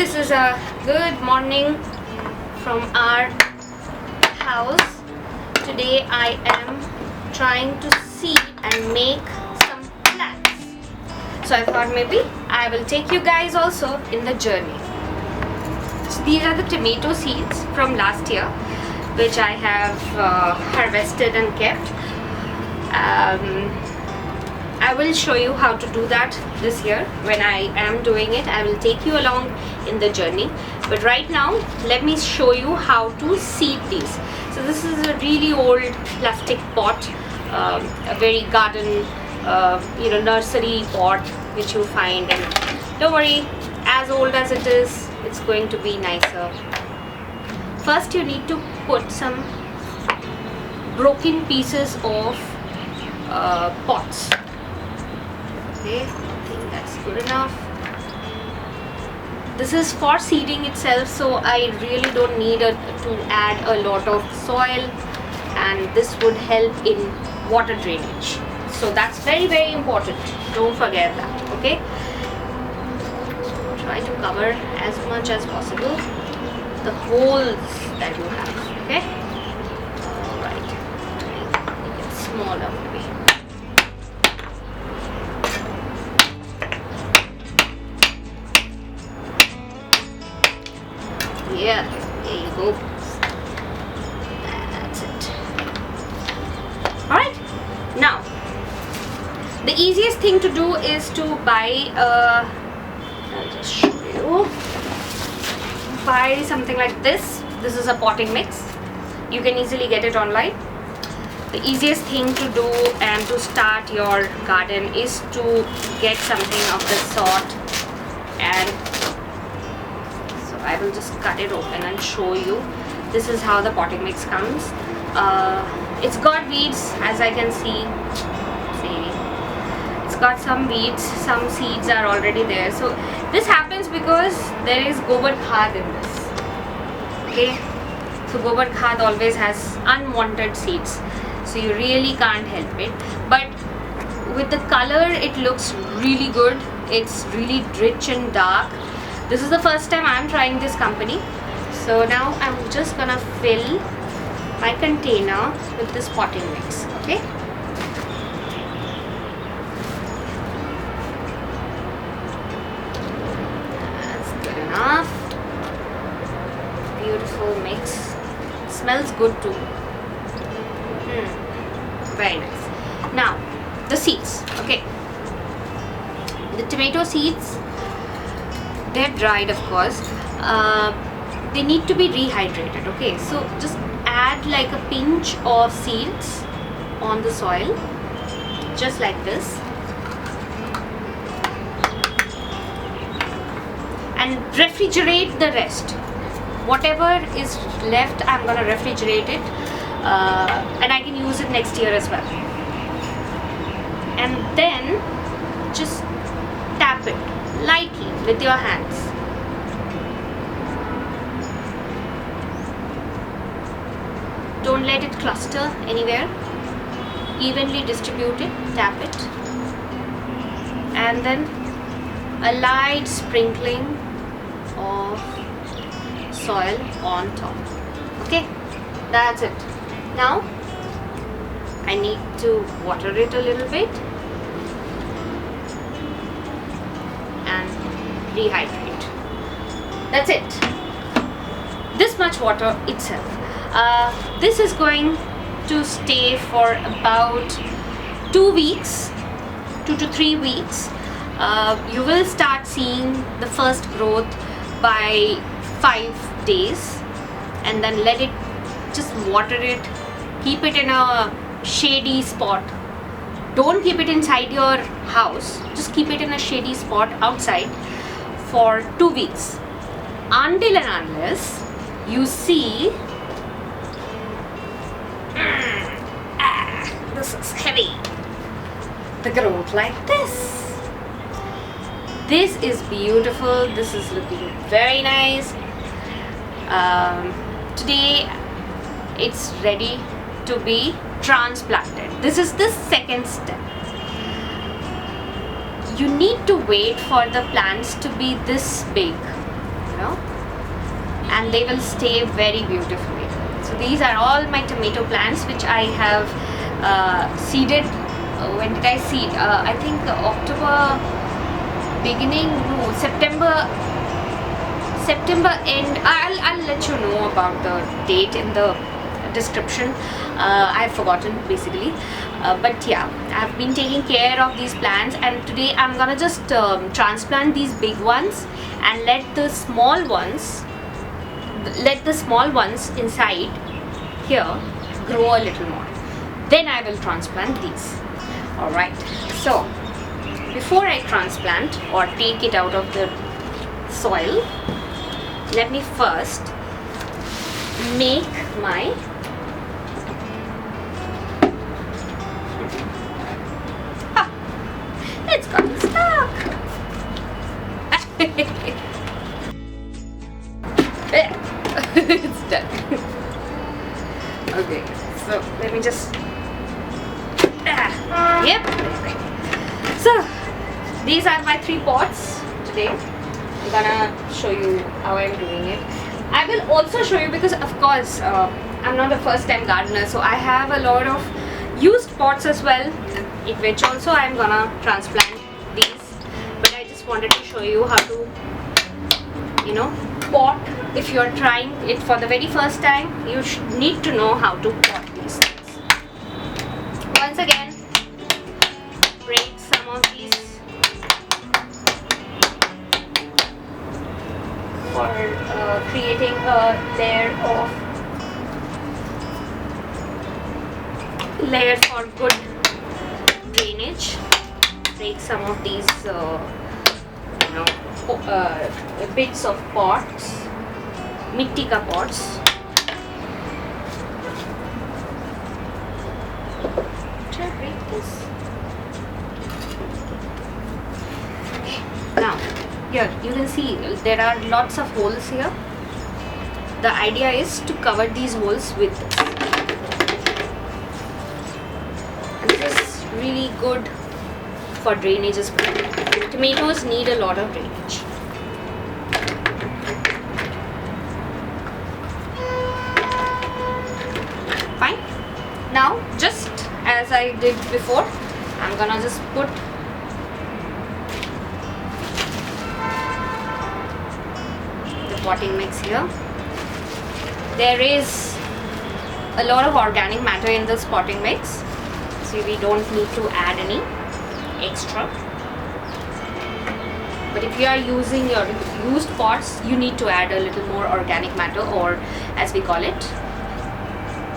this is a good morning from our house. Today I am trying to seed and make some plants. So I thought maybe I will take you guys also in the journey. So these are the tomato seeds from last year, which I have harvested and kept. I will show you how to do that this year. When I am doing it, I will take you along in the journey. But right now, let me show you how to seed these. So this is a really old plastic pot, a very garden, nursery pot which you find. And don't worry, as old as it is, it's going to be nicer. First, you need to put some broken pieces of pots. Okay, I think that's good enough. This is for seeding itself, so I really don't need to add a lot of soil, and this would help in water drainage. So that's very, very important. Don't forget that. Okay. Try to cover as much as possible the holes that you have. Okay. All right. Make it smaller maybe. Yeah, there you go. That's it. Alright, now the easiest thing to do is to buy I'll just show you. Buy something like this. This is a potting mix. You can easily get it online. The easiest thing to do and to start your garden is to get something of this sort, and I will just cut it open and show you. This is how the potting mix comes. It's got weeds, as I can see. It's got some weeds, some seeds are already there. So this happens because there is gobar khad in this. Okay, so gobar khad always has unwanted seeds, so you really can't help it. But with the color, it looks really good. It's really rich and dark. This is the first time I'm trying this company. So now I'm just gonna fill my container with this potting mix. Okay. That's good enough. Beautiful mix. It smells good too. Very nice. Now the seeds. Okay. The tomato seeds, they're dried, of course. They need to be rehydrated. Okay, so just add like a pinch of seeds on the soil, just like this, and refrigerate the rest. Whatever is left, I'm gonna refrigerate it, and I can use it next year as well. And then just tap it lightly with your hands. Don't let it cluster anywhere. Evenly distribute it, tap it, and then a light sprinkling of soil on top. Okay, that's it. Now I need to water it a little bit and rehydrate. That's it. This much water itself. This is going to stay for about 2 weeks, 2 to 3 weeks. You will start seeing the first growth by 5 days, and then let it, just water it, keep it in a shady spot. Don't keep it inside your house, just keep it in a shady spot outside for 2 weeks, until and unless you see this is heavy, the growth like this. This is beautiful. This is looking very nice. Today it's ready to be transplanted. This is the second step. You need to wait for the plants to be this big, and they will stay very beautifully. So these are all my tomato plants which I have seeded. When did I seed? I think October beginning, no, September end. I'll let you know about the date in the description. I've forgotten basically, but yeah, I've been taking care of these plants, and today I'm gonna just transplant these big ones and let the small ones inside here grow a little more. Then I will transplant these. Alright, so before I transplant or take it out of the soil, let me first make my it's gotten stuck. It's done. Okay, so let me just yep. So these are my 3 pots today. I'm gonna show you how I'm doing it. I will also show you, because of course I'm not a first time gardener, so I have a lot of used pots as well, in which also I'm gonna transplant these. But I just wanted to show you how to, you know, pot. If you're trying it for the very first time, you need to know how to pot these things. Once again, break some of these for creating a layer for good drainage. Break some of these bits of pots, mitti ka pots. Should I break this? Now, here you can see there are lots of holes here. The idea is to cover these holes with this. And this is really good for drainage as well. Tomatoes need a lot of drainage. Fine. Now, just as I did before, I'm gonna just put the potting mix here. There is a lot of organic matter in this potting mix, so we don't need to add any extra. But if you are using your used pots, you need to add a little more organic matter, or as we call it,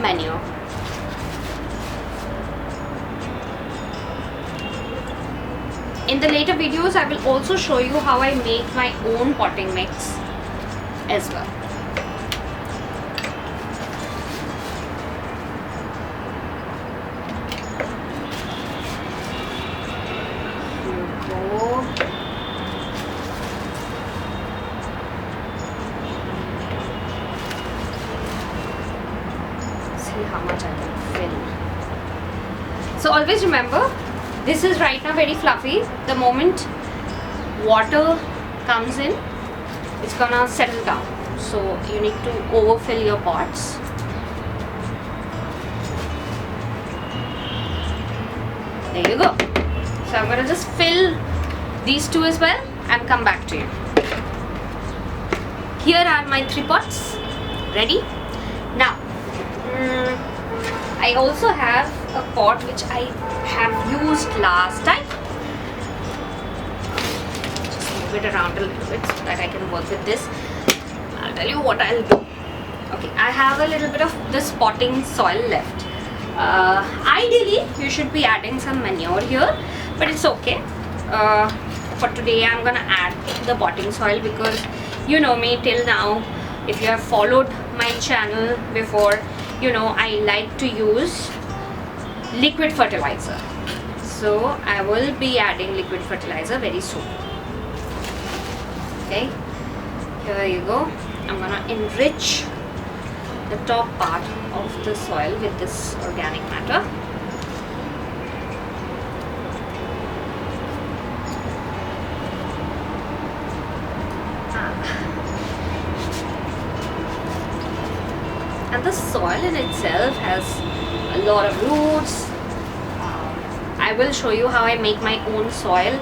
manure. In the later videos, I will also show you how I make my own potting mix as well. How much I can fill. So always remember, this is right now very fluffy. The moment water comes in, it's gonna settle down. So you need to overfill your pots. There you go. So I'm gonna just fill these 2 as well and come back to you. Here are my 3 pots ready. Now I also have a pot which I have used last time. Just move it around a little bit so that I can work with this. I'll tell you what I'll do. Okay, I have a little bit of this potting soil left. Ideally, you should be adding some manure here, but it's okay. For today, I'm gonna add the potting soil because you know me till now. If you have followed my channel before, you know I like to use liquid fertilizer. So I will be adding liquid fertilizer very soon. Okay, here you go. I'm gonna enrich the top part of the soil with this organic matter. soil in itself has a lot of roots. I will show you how I make my own soil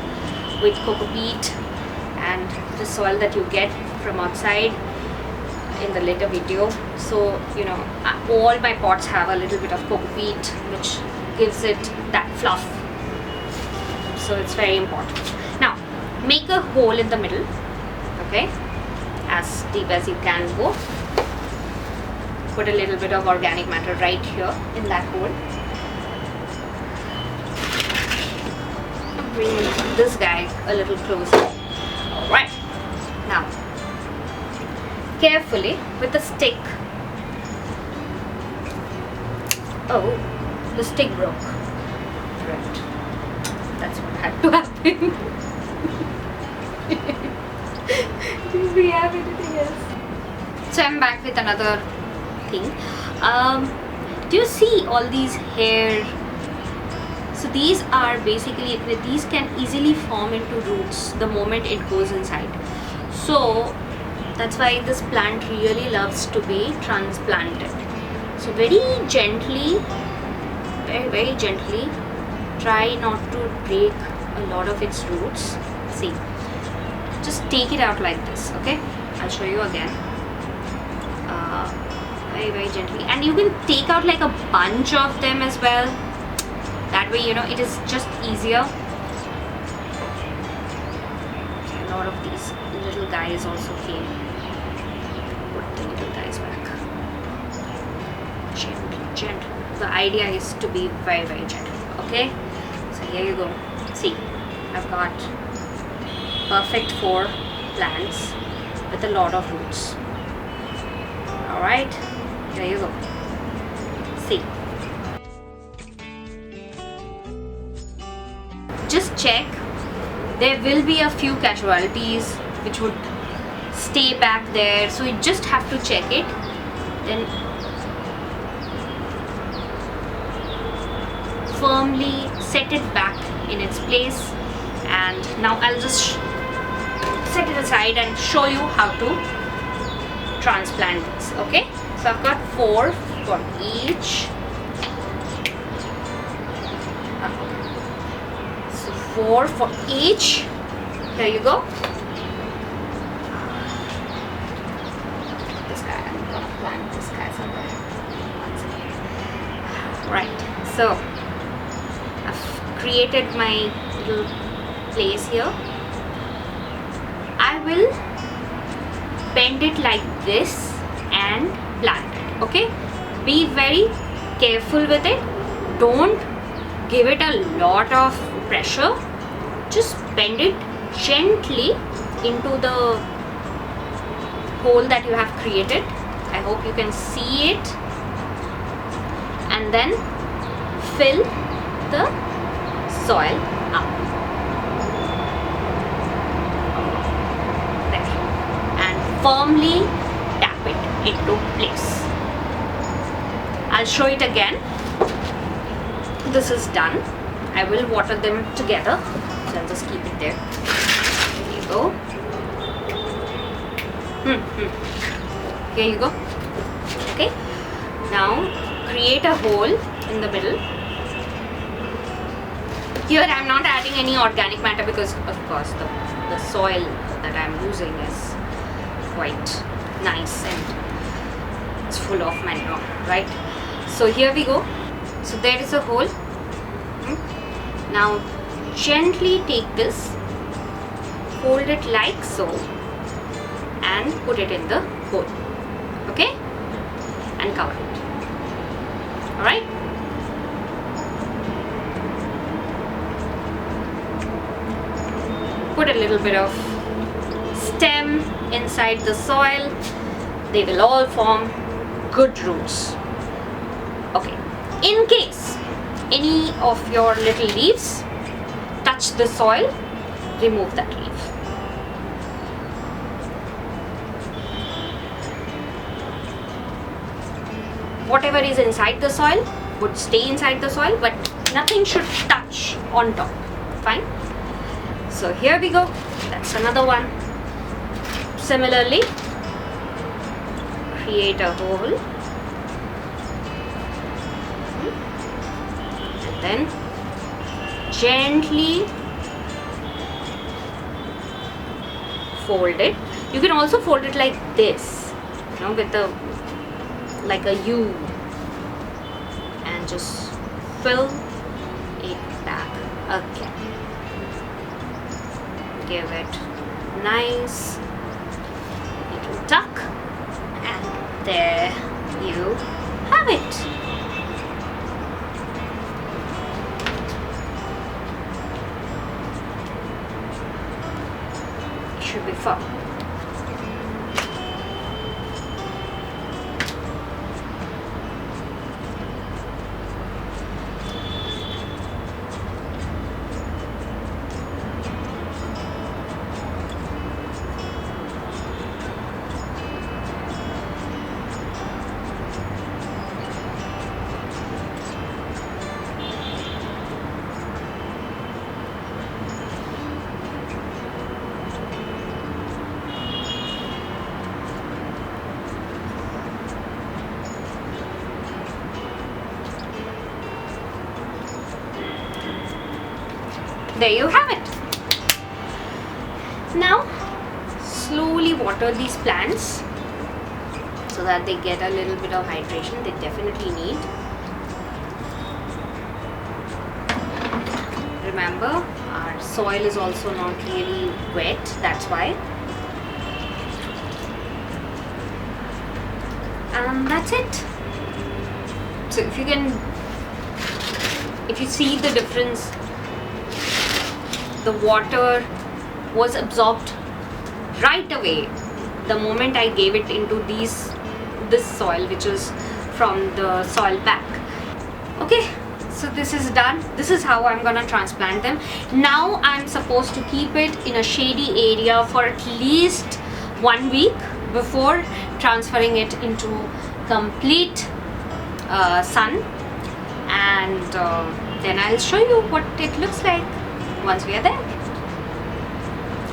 with coco peat and the soil that you get from outside in the later video. So you know, all my pots have a little bit of coco peat which gives it that fluff, so it's very important. Now make a hole in the middle, okay, as deep as you can go. Put a little bit of organic matter right here in that hole. Bring this guy a little closer. Alright, now carefully with the stick. Oh, the stick broke. Right, that's what had to happen. Do we have anything else? So I'm back with another thing. Do you see all these hair? So these are basically, these can easily form into roots the moment it goes inside. So that's why this plant really loves to be transplanted. So very gently, very gently, try not to break a lot of its roots. See, just take it out like this, okay? I'll show you again. Very gently, and you can take out like a bunch of them as well. That way, you know, it is just easier. A lot of these little guys also came. Put the little guys back. Gentle. The idea is to be very gentle, okay? So here you go. See, I've got perfect 4 plants with a lot of roots. Alright, here you go. See. Just check. There will be a few casualties which would stay back there, so you just have to check it. Then firmly set it back in its place, and now I'll just set it aside and show you how to transplant this, okay? So I've got 4 for each. So 4 for each. Here you go. This guy, I'm gonna plant this guy somewhere. Right, so I've created my little place here. I will bend it like this and plant it, okay? Be very careful with it. Don't give it a lot of pressure. Just bend it gently into the hole that you have created. I hope you can see it. And then fill the soil up. Firmly tap it into place. I'll show it again. This is done. I will water them together. So I'll just keep it there. Here you go. Here you go. Okay. Now create a hole in the middle. Here I'm not adding any organic matter because of course the soil that I'm using is quite nice and it's full of manure, right? So here we go. So there is a hole. Now gently take this, hold it like so and put it in the hole, okay? And cover it. Alright? Put a little bit of stem inside the soil. They will all form good roots. Okay, in case any of your little leaves touch the soil, remove that leaf. Whatever is inside the soil would stay inside the soil, but nothing should touch on top. Fine? So here we go. That's another one. Similarly, create a hole then gently fold it. You can also fold it like this, you know, with a like a U, and just fill it back again. Give it nice little tuck, and there you have it. It should be firm. There you have it. Now slowly water these plants so that they get a little bit of hydration they definitely need. Remember, our soil is also not really wet, that's why. And that's it. So if you see the difference, the water was absorbed right away the moment I gave it into this soil, which is from the soil bank. Okay, so this is done. This is how I'm gonna transplant them. Now I'm supposed to keep it in a shady area for at least 1 week before transferring it into complete sun, and then I'll show you what it looks like once we are there.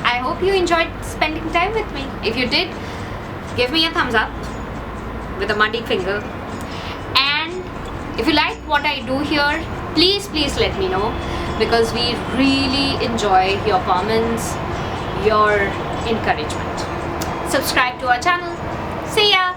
I hope you enjoyed spending time with me. If you did, give me a thumbs up with a muddy finger, and if you like what I do here, please let me know, because we really enjoy your comments, your encouragement. Subscribe to our channel. See ya.